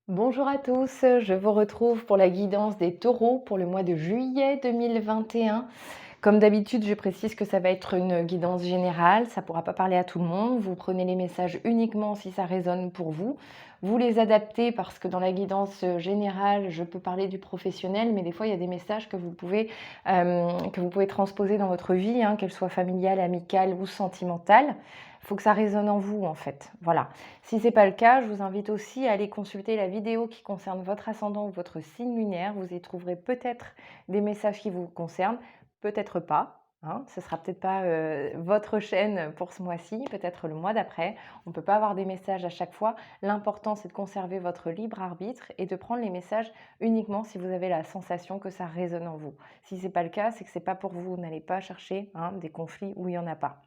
Bonjour à tous, je vous retrouve pour la guidance des taureaux pour le mois de juillet 2021. Comme d'habitude, je précise que ça va être une guidance générale, ça ne pourra pas parler à tout le monde. Vous prenez les messages uniquement si ça résonne pour vous. Vous les adaptez parce que dans la guidance générale, je peux parler du professionnel, mais des fois, il y a des messages que vous pouvez transposer dans votre vie, hein, qu'elle soit familiale, amicale ou sentimentale. Il faut que ça résonne en vous, en fait. Voilà. Si ce n'est pas le cas, je vous invite aussi à aller consulter la vidéo qui concerne votre ascendant ou votre signe lunaire. Vous y trouverez peut-être des messages qui vous concernent, peut-être pas. Hein, ce sera peut-être pas votre chaîne pour ce mois-ci, peut-être le mois d'après. On ne peut pas avoir des messages à chaque fois. L'important, c'est de conserver votre libre arbitre et de prendre les messages uniquement si vous avez la sensation que ça résonne en vous. Si ce n'est pas le cas, c'est que ce n'est pas pour vous. Vous n'allez pas chercher, hein, des conflits où il n'y en a pas.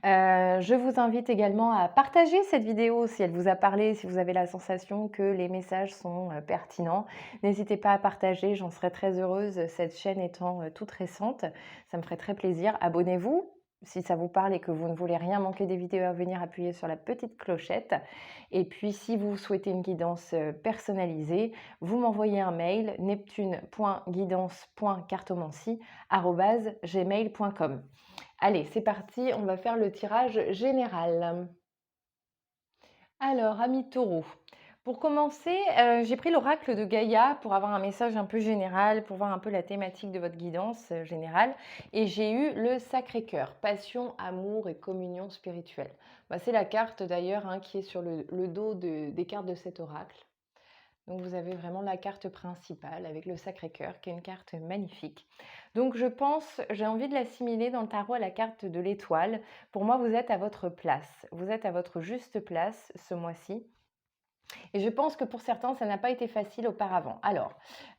Je vous invite également à partager cette vidéo si elle vous a parlé, si vous avez la sensation que les messages sont pertinents. N'hésitez pas à partager, j'en serais très heureuse, cette chaîne étant toute récente. Ça me ferait très plaisir. Abonnez-vous si ça vous parle et que vous ne voulez rien manquer des vidéos à venir, appuyez sur la petite clochette. Et puis si vous souhaitez une guidance personnalisée, vous m'envoyez un mail neptune.guidance.cartomancie@gmail.com. Allez, c'est parti, on va faire le tirage général. Alors, amis taureaux, pour commencer, j'ai pris l'oracle de Gaïa pour avoir un message un peu général, pour voir un peu la thématique de votre guidance générale. Et j'ai eu le Sacré-Cœur, passion, amour et communion spirituelle. Bah, c'est la carte d'ailleurs, hein, qui est sur le dos des cartes de cet oracle. Donc vous avez vraiment la carte principale avec le Sacré-Cœur, qui est une carte magnifique. Donc je pense, j'ai envie de l'assimiler dans le tarot à la carte de l'étoile. Pour moi, vous êtes à votre place. Vous êtes à votre juste place ce mois-ci. Et je pense que pour certains, ça n'a pas été facile auparavant. Alors,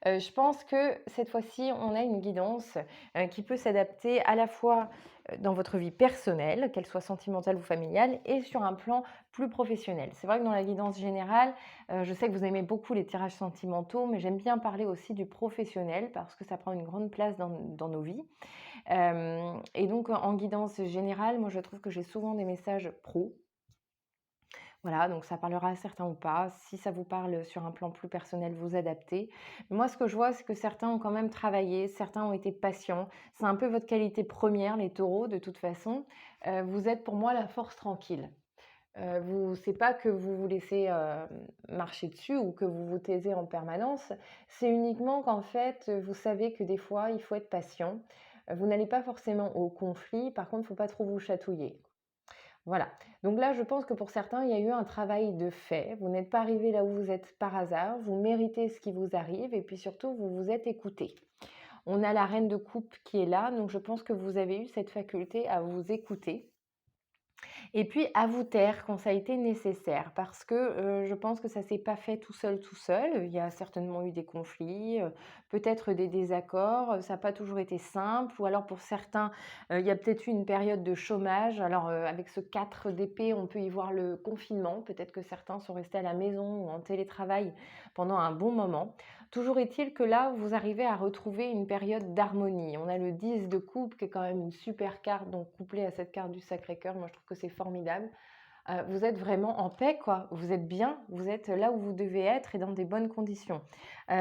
je pense que cette fois-ci, on a une guidance qui peut s'adapter à la fois dans votre vie personnelle, qu'elle soit sentimentale ou familiale, et sur un plan plus professionnel. C'est vrai que dans la guidance générale, je sais que vous aimez beaucoup les tirages sentimentaux, mais j'aime bien parler aussi du professionnel parce que ça prend une grande place dans nos vies. Et donc, en guidance générale, moi, je trouve que j'ai souvent des messages pro. Voilà, donc ça parlera à certains ou pas. Si ça vous parle sur un plan plus personnel, vous adaptez. Moi, ce que je vois, c'est que certains ont quand même travaillé, certains ont été patients. C'est un peu votre qualité première, les taureaux, de toute façon. Vous êtes pour moi la force tranquille. C'est pas que vous vous laissez marcher dessus ou que vous vous taisez en permanence. C'est uniquement qu'en fait, vous savez que des fois, il faut être patient. Vous n'allez pas forcément au conflit. Par contre, il ne faut pas trop vous chatouiller. Voilà. Donc là, je pense que pour certains, il y a eu un travail de fait. Vous n'êtes pas arrivé là où vous êtes par hasard. Vous méritez ce qui vous arrive et puis surtout, vous vous êtes écouté. On a la reine de coupe qui est là, donc je pense que vous avez eu cette faculté à vous écouter et puis à vous taire quand ça a été nécessaire parce que, je pense que ça s'est pas fait tout seul, tout seul. Il y a certainement eu des conflits, peut-être des désaccords, ça a pas toujours été simple ou alors pour certains, il y a peut-être eu une période de chômage. Alors, avec ce 4 d'épée, on peut y voir le confinement. Peut-être que certains sont restés à la maison ou en télétravail pendant un bon moment. Toujours est-il que là, vous arrivez à retrouver une période d'harmonie. On a le 10 de coupe qui est quand même une super carte, donc couplée à cette carte du Sacré-Cœur, moi je trouve que c'est formidable. Vous êtes vraiment en paix, quoi. Vous êtes bien, vous êtes là où vous devez être et dans des bonnes conditions.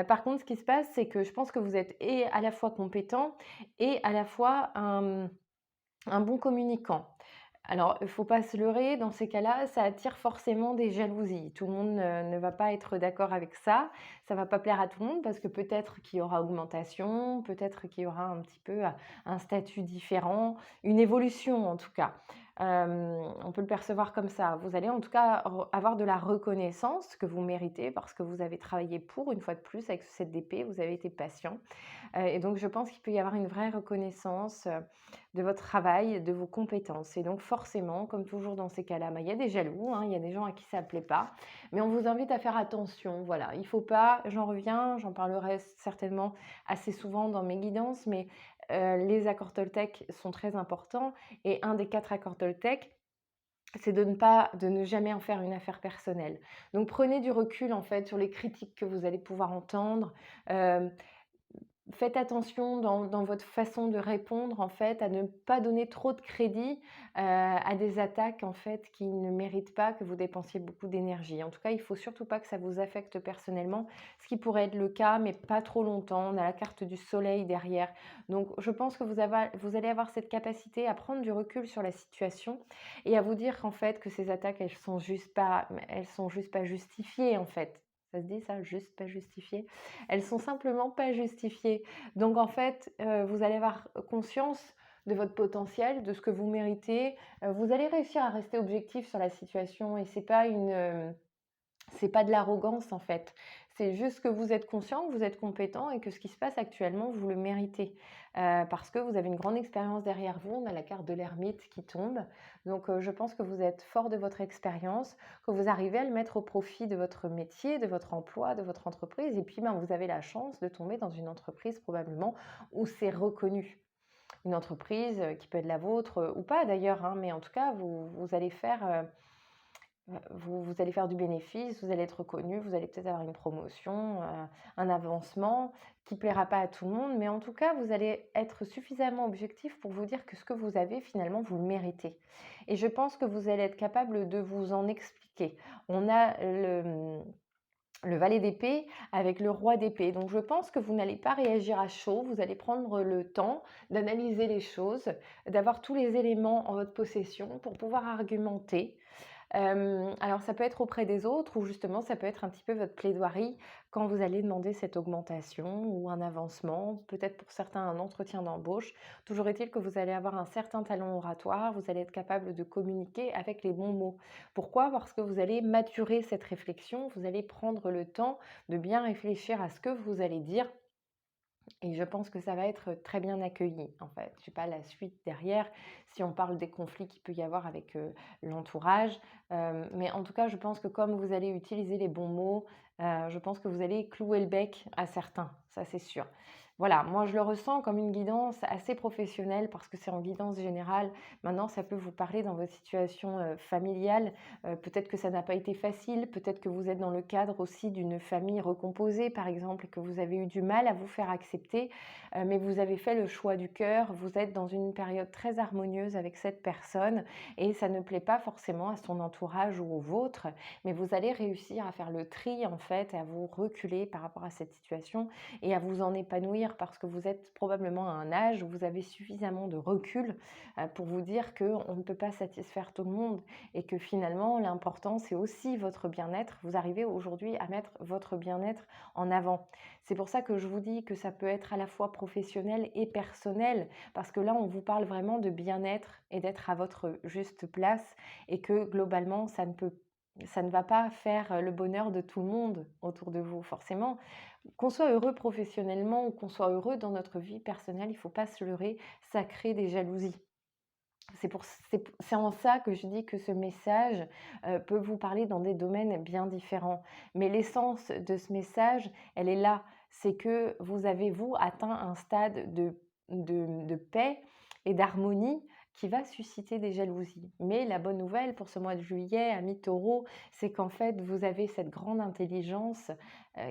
Par contre, ce qui se passe, c'est que je pense que vous êtes et à la fois compétent et à la fois un bon communicant. Alors, il ne faut pas se leurrer, dans ces cas-là, ça attire forcément des jalousies. Tout le monde ne va pas être d'accord avec ça. Ça ne va pas plaire à tout le monde parce que peut-être qu'il y aura augmentation, peut-être qu'il y aura un petit peu un statut différent, une évolution en tout cas. On peut le percevoir comme ça. Vous allez en tout cas avoir de la reconnaissance que vous méritez parce que vous avez travaillé pour, une fois de plus, avec ce 7 d'épée, vous avez été patient. Et donc je pense qu'il peut y avoir une vraie reconnaissance, de votre travail, de vos compétences et donc forcément, comme toujours dans ces cas-là, bah, il y a des jaloux, hein, il y a des gens à qui ça ne plaît pas, mais on vous invite à faire attention, voilà. Il faut pas, j'en reviens, j'en parlerai certainement assez souvent dans mes guidances, mais les accords Toltec sont très importants et un des 4 accords Toltec, c'est de ne jamais en faire une affaire personnelle. Donc prenez du recul en fait sur les critiques que vous allez pouvoir entendre, hem Faites attention dans votre façon de répondre, en fait, à ne pas donner trop de crédit, à des attaques, en fait, qui ne méritent pas que vous dépensiez beaucoup d'énergie. En tout cas, il faut surtout pas que ça vous affecte personnellement, ce qui pourrait être le cas, mais pas trop longtemps. On a la carte du soleil derrière. Donc je pense que vous allez avoir cette capacité à prendre du recul sur la situation et à vous dire qu'en fait, que ces attaques, elles sont juste pas justifiées, en fait. Ça se dit ça? Juste pas justifiées? Elles sont simplement pas justifiées. Donc en fait, vous allez avoir conscience de votre potentiel, de ce que vous méritez. Vous allez réussir à rester objectif sur la situation et c'est pas de l'arrogance en fait. C'est juste que vous êtes conscient, que vous êtes compétent et que ce qui se passe actuellement, vous le méritez. Parce que vous avez une grande expérience derrière vous. On a la carte de l'ermite qui tombe. Donc je pense que vous êtes fort de votre expérience, que vous arrivez à le mettre au profit de votre métier, de votre emploi, de votre entreprise. Et puis ben, vous avez la chance de tomber dans une entreprise probablement où c'est reconnu. Une entreprise qui peut être la vôtre ou pas d'ailleurs, hein, mais en tout cas, vous allez faire vous allez faire du bénéfice, vous allez être reconnu, vous allez peut-être avoir une promotion, un avancement qui plaira pas à tout le monde, mais en tout cas, vous allez être suffisamment objectif pour vous dire que ce que vous avez, finalement, vous le méritez. Et je pense que vous allez être capable de vous en expliquer. On a le valet d'épée avec le roi d'épée. Donc je pense que vous n'allez pas réagir à chaud, vous allez prendre le temps d'analyser les choses, d'avoir tous les éléments en votre possession pour pouvoir argumenter. Alors ça peut être auprès des autres ou justement ça peut être un petit peu votre plaidoirie quand vous allez demander cette augmentation ou un avancement, peut-être pour certains un entretien d'embauche. Toujours est-il que vous allez avoir un certain talent oratoire, vous allez être capable de communiquer avec les bons mots. Pourquoi? Parce que vous allez maturer cette réflexion, vous allez prendre le temps de bien réfléchir à ce que vous allez dire et je pense que ça va être très bien accueilli, en fait. Je sais pas la suite derrière, si on parle des conflits qu'il peut y avoir avec, l'entourage. Mais en tout cas, je pense que comme vous allez utiliser les bons mots, je pense que vous allez clouer le bec à certains, ça c'est sûr. Voilà, moi je le ressens comme une guidance assez professionnelle parce que c'est en guidance générale. Maintenant, ça peut vous parler dans votre situation, familiale. Peut-être que ça n'a pas été facile, peut-être que vous êtes dans le cadre aussi d'une famille recomposée, par exemple, et que vous avez eu du mal à vous faire accepter, mais vous avez fait le choix du cœur, vous êtes dans une période très harmonieuse avec cette personne et ça ne plaît pas forcément à son entourage ou au vôtre, mais vous allez réussir à faire le tri en fait, et à vous reculer par rapport à cette situation et à vous en épanouir parce que vous êtes probablement à un âge où vous avez suffisamment de recul pour vous dire qu'on ne peut pas satisfaire tout le monde et que finalement l'important c'est aussi votre bien-être. Vous arrivez aujourd'hui à mettre votre bien-être en avant. C'est pour ça que je vous dis que ça peut être à la fois professionnel et personnel parce que là on vous parle vraiment de bien-être et d'être à votre juste place et que globalement ça ne va pas faire le bonheur de tout le monde autour de vous, forcément. Qu'on soit heureux professionnellement ou qu'on soit heureux dans notre vie personnelle, il ne faut pas se leurrer, ça crée des jalousies. C'est en ça que je dis que ce message, peut vous parler dans des domaines bien différents. Mais l'essence de ce message, elle est là. C'est que vous avez, vous, atteint un stade de paix et d'harmonie qui va susciter des jalousies. Mais la bonne nouvelle pour ce mois de juillet, amis Taureau, c'est qu'en fait, vous avez cette grande intelligence,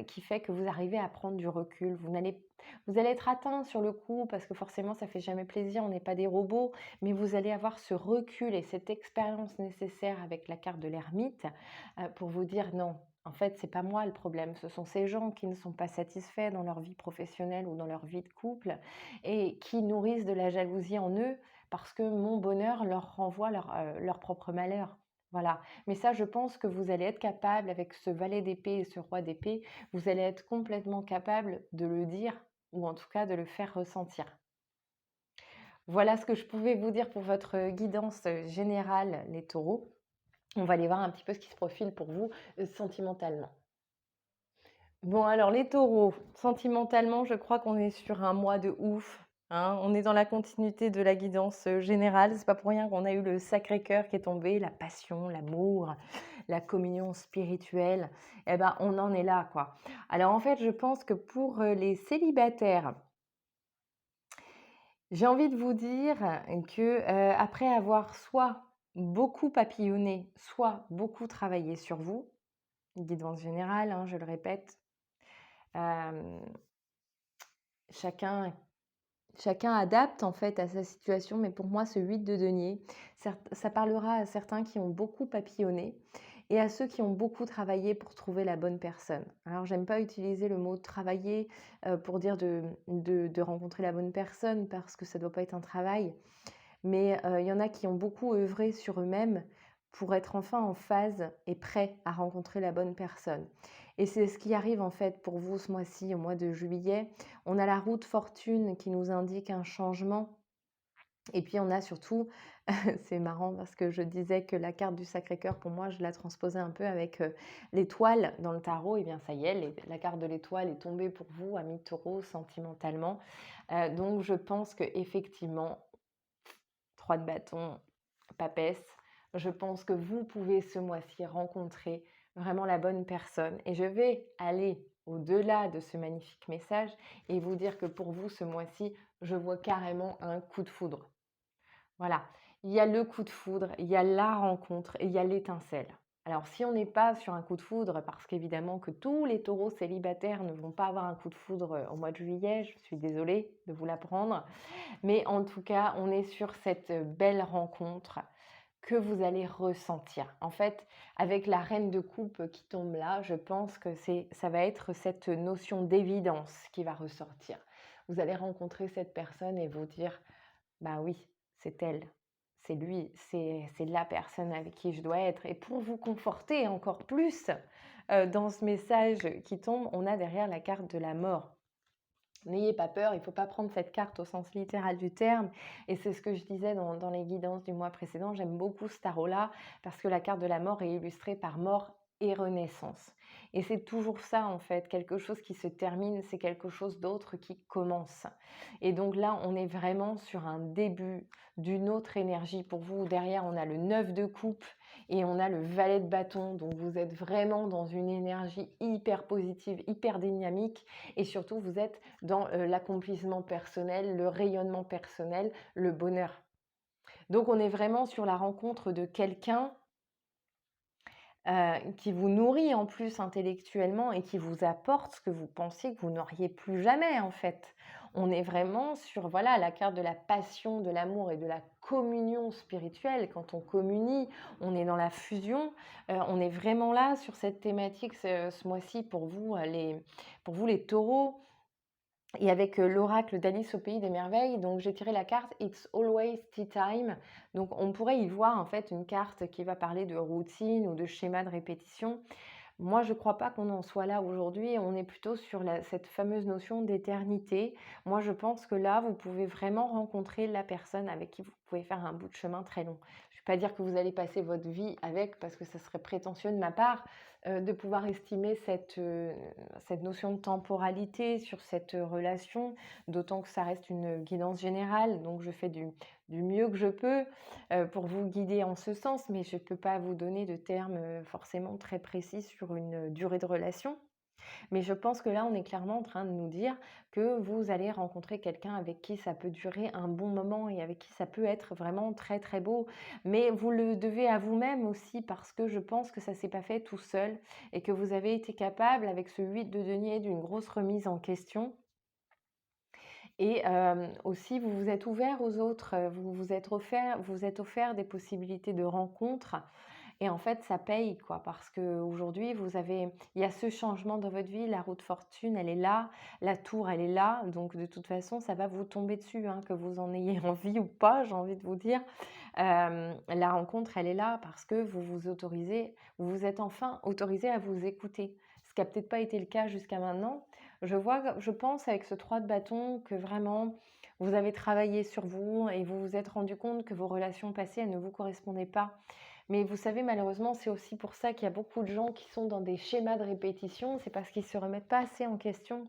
qui fait que vous arrivez à prendre du recul. Vous allez être atteint sur le coup parce que forcément ça fait jamais plaisir, on n'est pas des robots, mais vous allez avoir ce recul et cette expérience nécessaire avec la carte de l'ermite pour vous dire non. En fait, c'est pas moi le problème, ce sont ces gens qui ne sont pas satisfaits dans leur vie professionnelle ou dans leur vie de couple et qui nourrissent de la jalousie en eux parce que mon bonheur leur renvoie leur propre malheur. Voilà. Mais ça, je pense que vous allez être capable, avec ce valet d'épée et ce roi d'épée, vous allez être complètement capable de le dire ou en tout cas de le faire ressentir. Voilà ce que je pouvais vous dire pour votre guidance générale, les taureaux. On va aller voir un petit peu ce qui se profile pour vous sentimentalement. Bon, alors les taureaux, sentimentalement, je crois qu'on est sur un mois de ouf. Hein. On est dans la continuité de la guidance générale. C'est pas pour rien qu'on a eu le Sacré-Cœur qui est tombé, la passion, l'amour, la communion spirituelle. Eh ben, on en est là, quoi. Alors en fait, je pense que pour les célibataires, j'ai envie de vous dire que, après avoir soit beaucoup papillonné, soit beaucoup travaillé sur vous, guidance générale, hein, je le répète, hem, chacun Chacun adapte en fait à sa situation, mais pour moi, ce 8 de denier, ça parlera à certains qui ont beaucoup papillonné et à ceux qui ont beaucoup travaillé pour trouver la bonne personne. Alors, j'aime pas utiliser le mot travailler pour dire de rencontrer la bonne personne parce que ça doit pas être un travail, mais il y en a qui ont beaucoup œuvré sur eux-mêmes pour être enfin en phase et prêts à rencontrer la bonne personne. Et c'est ce qui arrive en fait pour vous ce mois-ci, au mois de juillet. On a la roue de fortune qui nous indique un changement et puis on a surtout, c'est marrant parce que je disais que la carte du Sacré-Cœur pour moi, je la transposais un peu avec, l'étoile dans le tarot et bien ça y est, la carte de l'étoile est tombée pour vous, amis taureaux, sentimentalement. Donc je pense qu'effectivement 3 de bâton, papesse. Je pense que vous pouvez ce mois-ci rencontrer vraiment la bonne personne et je vais aller au-delà de ce magnifique message et vous dire que pour vous ce mois-ci, je vois carrément un coup de foudre. Voilà, il y a le coup de foudre, il y a la rencontre et il y a l'étincelle. Alors si on n'est pas sur un coup de foudre, parce qu'évidemment que tous les taureaux célibataires ne vont pas avoir un coup de foudre au mois de juillet, je suis désolée de vous l'apprendre, mais en tout cas, on est sur cette belle rencontre que vous allez ressentir. En fait, avec la reine de coupe qui tombe là, je pense que ça va être cette notion d'évidence qui va ressortir. Vous allez rencontrer cette personne et vous dire, bah oui, c'est elle, c'est lui, c'est la personne avec qui je dois être. Et pour vous conforter encore plus dans ce message qui tombe, on a derrière la carte de la mort. N'ayez pas peur, il ne faut pas prendre cette carte au sens littéral du terme. Et c'est ce que je disais dans les guidances du mois précédent. J'aime beaucoup ce tarot-là parce que la carte de la mort est illustrée par mort et renaissance. Et c'est toujours ça en fait, quelque chose qui se termine, c'est quelque chose d'autre qui commence. Et donc là, on est vraiment sur un début d'une autre énergie pour vous. Derrière, on a le 9 de coupe et on a le valet de bâton. Donc vous êtes vraiment dans une énergie hyper positive, hyper dynamique et surtout vous êtes dans l'accomplissement personnel, le rayonnement personnel, le bonheur. Donc on est vraiment sur la rencontre de quelqu'un qui vous nourrit en plus intellectuellement et qui vous apporte ce que vous pensiez que vous n'auriez plus jamais en fait. On est vraiment sur voilà la carte de la passion, de l'amour et de la communion spirituelle. Quand on communie, on est dans la fusion. On est vraiment là sur cette thématique ce mois-ci pour vous les taureaux. Et avec l'oracle d'Alice au pays des merveilles, donc j'ai tiré la carte It's always tea time. Donc on pourrait y voir en fait une carte qui va parler de routine ou de schéma de répétition. Moi, je ne crois pas qu'on en soit là aujourd'hui. On est plutôt sur cette fameuse notion d'éternité. Moi, je pense que là, vous pouvez vraiment rencontrer la personne avec qui vous pouvez faire un bout de chemin très long. Je ne vais pas dire que vous allez passer votre vie avec, parce que ça serait prétentieux de ma part, de pouvoir estimer cette notion de temporalité sur cette relation, d'autant que ça reste une guidance générale. Donc, je fais du mieux que je peux pour vous guider en ce sens, mais je ne peux pas vous donner de termes forcément très précis sur une durée de relation. Mais je pense que là, on est clairement en train de nous dire que vous allez rencontrer quelqu'un avec qui ça peut durer un bon moment et avec qui ça peut être vraiment très très beau. Mais vous le devez à vous-même aussi parce que je pense que ça ne s'est pas fait tout seul et que vous avez été capable, avec ce 8 de denier, d'une grosse remise en question. Et aussi, vous vous êtes ouvert aux autres, vous vous êtes offert des possibilités de rencontres et en fait, ça paye quoi, parce qu'aujourd'hui, il y a ce changement dans votre vie, la roue de fortune, elle est là, la tour, elle est là, donc de toute façon, ça va vous tomber dessus, hein, que vous en ayez envie ou pas, j'ai envie de vous dire. La rencontre, elle est là parce que vous vous êtes enfin autorisé à vous écouter, ce qui a peut-être pas été le cas jusqu'à maintenant. Je pense avec ce 3 de bâton que vraiment vous avez travaillé sur vous et vous vous êtes rendu compte que vos relations passées, elles ne vous correspondaient pas. Mais vous savez, malheureusement, c'est aussi pour ça qu'il y a beaucoup de gens qui sont dans des schémas de répétition, c'est parce qu'ils ne se remettent pas assez en question.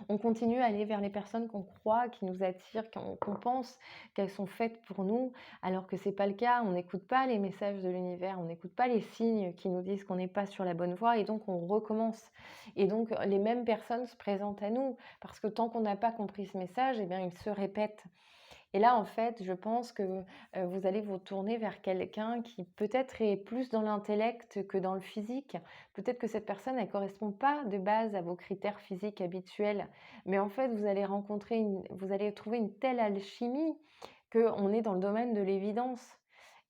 On continue à aller vers les personnes qu'on croit, qui nous attirent, qu'on pense qu'elles sont faites pour nous, alors que ce n'est pas le cas. On n'écoute pas les messages de l'univers, on n'écoute pas les signes qui nous disent qu'on n'est pas sur la bonne voie et donc on recommence. Et donc les mêmes personnes se présentent à nous parce que tant qu'on n'a pas compris ce message, eh bien, il se répète. Et là, en fait, je pense que vous allez vous tourner vers quelqu'un qui peut-être est plus dans l'intellect que dans le physique. Peut-être que cette personne, elle correspond pas de base à vos critères physiques habituels, mais en fait, vous allez trouver une telle alchimie qu'on est dans le domaine de l'évidence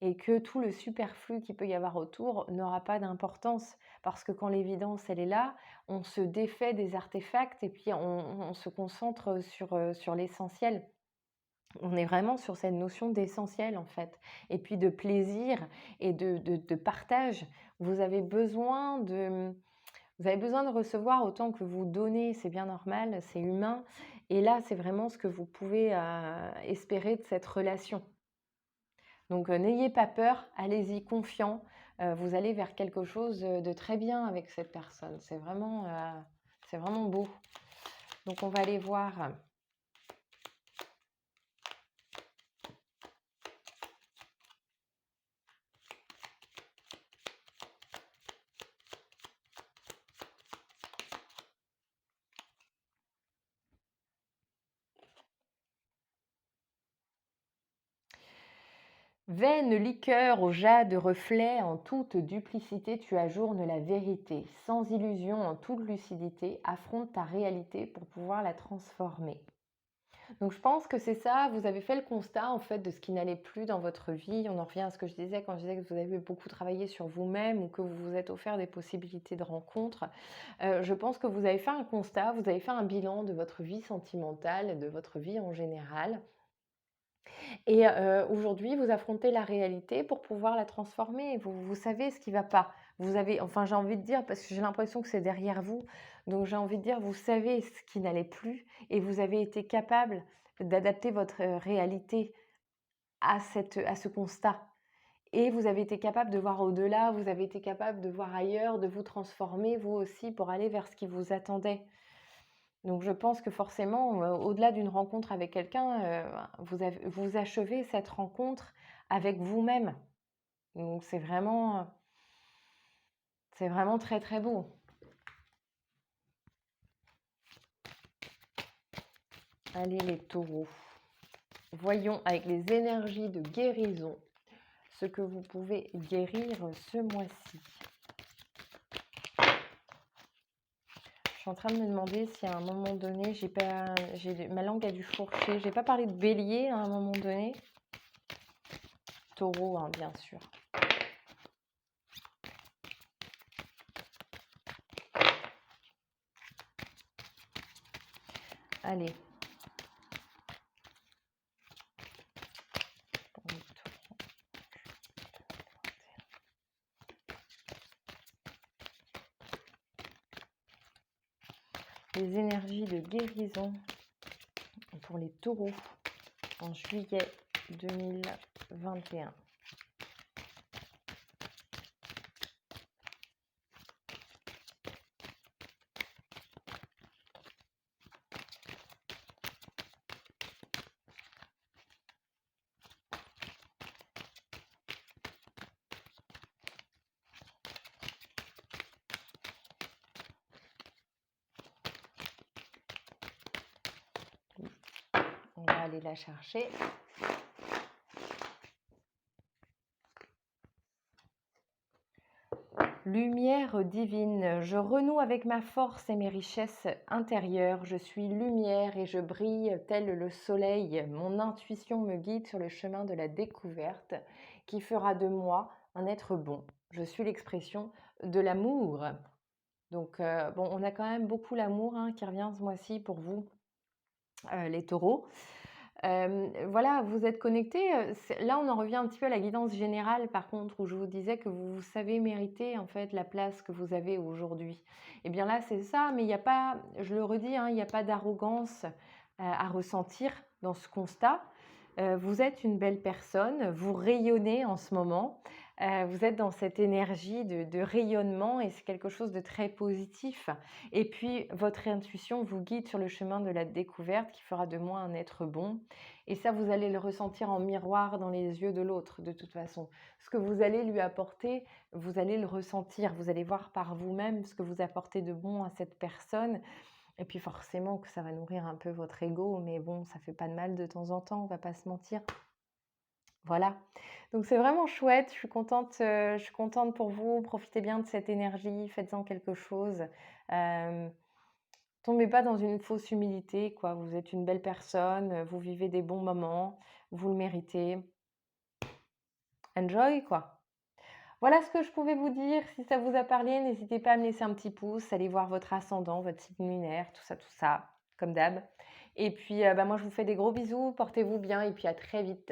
et que tout le superflu qu'il peut y avoir autour n'aura pas d'importance. Parce que quand l'évidence, elle est là, on se défait des artefacts et puis on se concentre sur l'essentiel. On est vraiment sur cette notion d'essentiel en fait, et puis de plaisir et de partage. Vous avez besoin de, vous avez besoin de recevoir autant que vous donnez, c'est bien normal, c'est humain. Et là, c'est vraiment ce que vous pouvez espérer de cette relation. Donc, n'ayez pas peur, allez-y confiant. Vous allez vers quelque chose de très bien avec cette personne. C'est vraiment beau. Donc, on va aller voir. Vaine liqueur au jade reflet, en toute duplicité tu ajournes la vérité. Sans illusion, en toute lucidité, affronte ta réalité pour pouvoir la transformer. Donc je pense que c'est ça, vous avez fait le constat en fait de ce qui n'allait plus dans votre vie. On en revient à ce que je disais quand je disais que vous avez beaucoup travaillé sur vous-même ou que vous vous êtes offert des possibilités de rencontres. Je pense que vous avez fait un constat, vous avez fait un bilan de votre vie sentimentale, de votre vie en général. Et aujourd'hui, vous affrontez la réalité pour pouvoir la transformer. Vous savez ce qui ne va pas. Vous avez, enfin, j'ai envie de dire, parce que j'ai l'impression que c'est derrière vous, donc j'ai envie de dire, vous savez ce qui n'allait plus et vous avez été capable d'adapter votre réalité à ce constat. Et vous avez été capable de voir au-delà, vous avez été capable de voir ailleurs, de vous transformer vous aussi pour aller vers ce qui vous attendait. Donc je pense que forcément, au-delà d'une rencontre avec quelqu'un, vous achevez cette rencontre avec vous-même. Donc c'est vraiment très, très beau. Allez les taureaux, voyons avec les énergies de guérison ce que vous pouvez guérir ce mois-ci. Je suis en train de me demander si à un moment donné, ma langue a dû fourcher. J'ai pas parlé de bélier à un moment donné. Taureau, hein, bien sûr. Allez. Les énergies de guérison pour les taureaux en juillet 2021. On va aller la chercher. Lumière divine, je renoue avec ma force et mes richesses intérieures. Je suis lumière et je brille tel le soleil. Mon intuition me guide sur le chemin de la découverte qui fera de moi un être bon. Je suis l'expression de l'amour. Donc, bon, on a quand même beaucoup l'amour qui revient ce mois-ci pour vous, les taureaux. Voilà, vous êtes connectés. Là, on en revient un petit peu à la guidance générale, par contre, où je vous disais que vous savez mériter en fait la place que vous avez aujourd'hui. Et bien là, c'est ça, mais il n'y a pas, je le redis, il n'y a pas d'arrogance à ressentir dans ce constat. Vous êtes une belle personne, vous rayonnez en ce moment. Vous êtes dans cette énergie de rayonnement et c'est quelque chose de très positif. Et puis, votre intuition vous guide sur le chemin de la découverte qui fera de moi un être bon. Et ça, vous allez le ressentir en miroir dans les yeux de l'autre, de toute façon. Ce que vous allez lui apporter, vous allez le ressentir. Vous allez voir par vous-même ce que vous apportez de bon à cette personne. Et puis forcément que ça va nourrir un peu votre ego, mais bon, ça fait pas de mal de temps en temps, on va pas se mentir. Voilà. Donc c'est vraiment chouette, je suis contente pour vous. Profitez bien de cette énergie, faites-en quelque chose. Hem, Tombez pas dans une fausse humilité, quoi. Vous êtes une belle personne, vous vivez des bons moments, vous le méritez. Enjoy, quoi. Voilà ce que je pouvais vous dire. Si ça vous a parlé, n'hésitez pas à me laisser un petit pouce, allez voir votre ascendant, votre signe lunaire, tout ça, comme d'hab. Et puis, bah, moi, je vous fais des gros bisous, portez-vous bien et puis à très vite.